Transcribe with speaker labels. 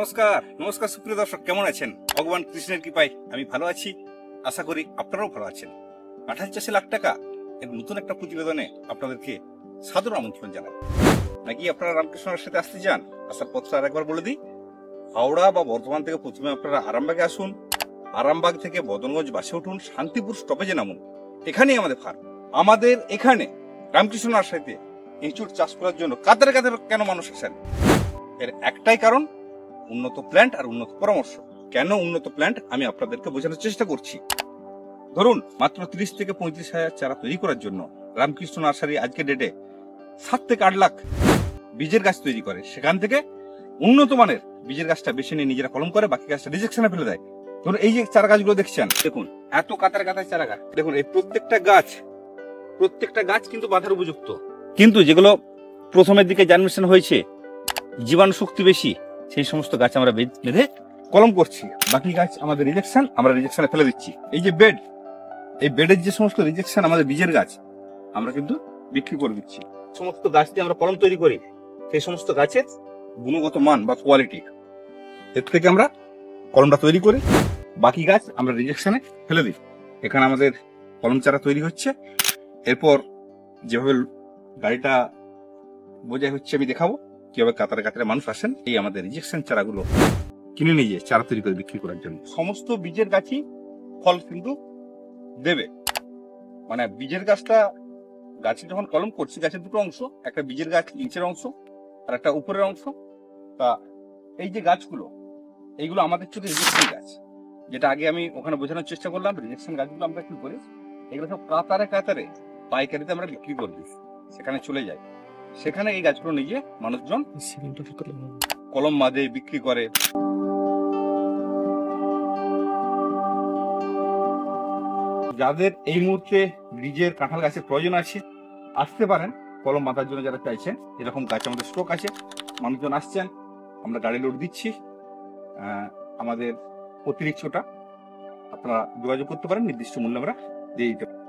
Speaker 1: নমস্কার নমস্কার সুপ্রিয় দর্শক, কেমন আছেন? ভগবান কৃষ্ণের কৃপায় আমি ভালো আছি, আশা করি আপনারাও ভালো আছেন। কাঁঠাল চাষে লাখ টাকা এর নতুন একটা প্রতিবেদনে আপনাদেরকে সাদর আমন্ত্রণ জানাই। নাকি আপনারা রামকৃষ্ণের সাথে আসতে চান? আসার পথটা আরেকবার বলে দিই। হাওড়া বা বর্ধমান থেকে প্রথমে আপনারা আরামবাগে আসুন, আরামবাগ থেকে বদনগঞ্জ বাসে উঠুন, শান্তিপুর স্টপেজে নামুন। এখানেই আমাদের ফার্ম। আমাদের এখানে রামকৃষ্ণ নার্সারিতে এঁচুড় চাষ করার জন্য কাতারে কাতারে কেন মানুষ আসেন? এর একটাই কারণ, উন্নত প্ল্যান্ট আর উন্নত পরামর্শ। কেন উন্নত প্ল্যান্ট আমি আপনাদেরকে বোঝানোর চেষ্টা করছি। ধরুন, মাত্র 30 থেকে 35 হাজার চারা তৈরি করার জন্য রামকৃষ্ণ নার্সারি আজকে ডেটে 7 থেকে 8 লাখ বীজের গাছ তৈরি করে। সেখান থেকে উন্নত মানের বীজের গাছটা বেছে নিয়ে নিজেরা কলম করে, বাকি গাছটা রিজেকশনে ফেলে দেয়। ধরুন, এই যে চারা গাছগুলো দেখছেন, দেখুন এত কাতার কাতার চারা গাছ। দেখুন এই প্রত্যেকটা গাছ কিন্তু বাঁধার উপযুক্ত, কিন্তু যেগুলো প্রথমের দিকে জার্মিনেশন হয়েছে, জীবাণু শক্তি বেশি, সেই সমস্ত গাছ আমরা বেঁধে কলম করছি। বাকি গাছ আমাদের রিজেকশন, আমরা রিজেকশনে ফেলে দিচ্ছি। এই যে বেড, এই বেডের যে সমস্ত রিজেকশন আমাদের বীজের গাছ, আমরা কিন্তু বিক্রি করে দিচ্ছি। সমস্ত গাছ দিয়ে আমরা কলম তৈরি করি, সেই সমস্ত গাছের গুণগত মান বা কোয়ালিটি, এর থেকে আমরা কলমটা তৈরি করি, বাকি গাছ আমরা রিজেকশনে ফেলে দিই। এখানে আমাদের কলম চারা তৈরি হচ্ছে। এরপর যেভাবে গাড়িটা বোঝাই হচ্ছে আমি দেখাবো কিভাবে কাতারে কাতারে মানুষ আসেন এই আমাদের রিজেকশন চারাগুলো কিনে নিয়ে যায় চারা তৈরি করে বিক্রি করার জন্য। সমস্ত বীজের গাছই ফল কিন্তু দেবে। মানে বীজের গাছটা, গাছে যখন কলম করছি, গাছের দুটো অংশ, একটা বীজের গাছ নিচের অংশ আর একটা উপরের অংশ। তা এই যে গাছগুলো, এইগুলো আমাদের চোখে রিজেকশন গাছ, যেটা আগে আমি ওখানে বোঝানোর চেষ্টা করলাম। রিজেকশন গাছগুলো আমরা কি করি, এগুলো সব কাতারে কাতারে পাইকারিতে আমরা বিক্রি করে দিই, সেখানে চলে যায়। সেখানে এই গাছগুলো নিয়ে মানুষজন কলম বাঁধে বিক্রি করে। যাদের এই মুহূর্তে বীজের কাঁঠাল গাছের প্রয়োজন আছে, আসতে পারেন কলম বাঁধার জন্য। যারা চাইছেন, এরকম গাছ আমাদের স্টক আছে, মানুষজন আসছেন, আমরা গাড়ি লোড দিচ্ছি। আমাদের প্রতি রিক্সাটা আপনারা যোগাযোগ করতে পারেন, নির্দিষ্ট মূল্য আমরা দিয়ে দিতে পারি।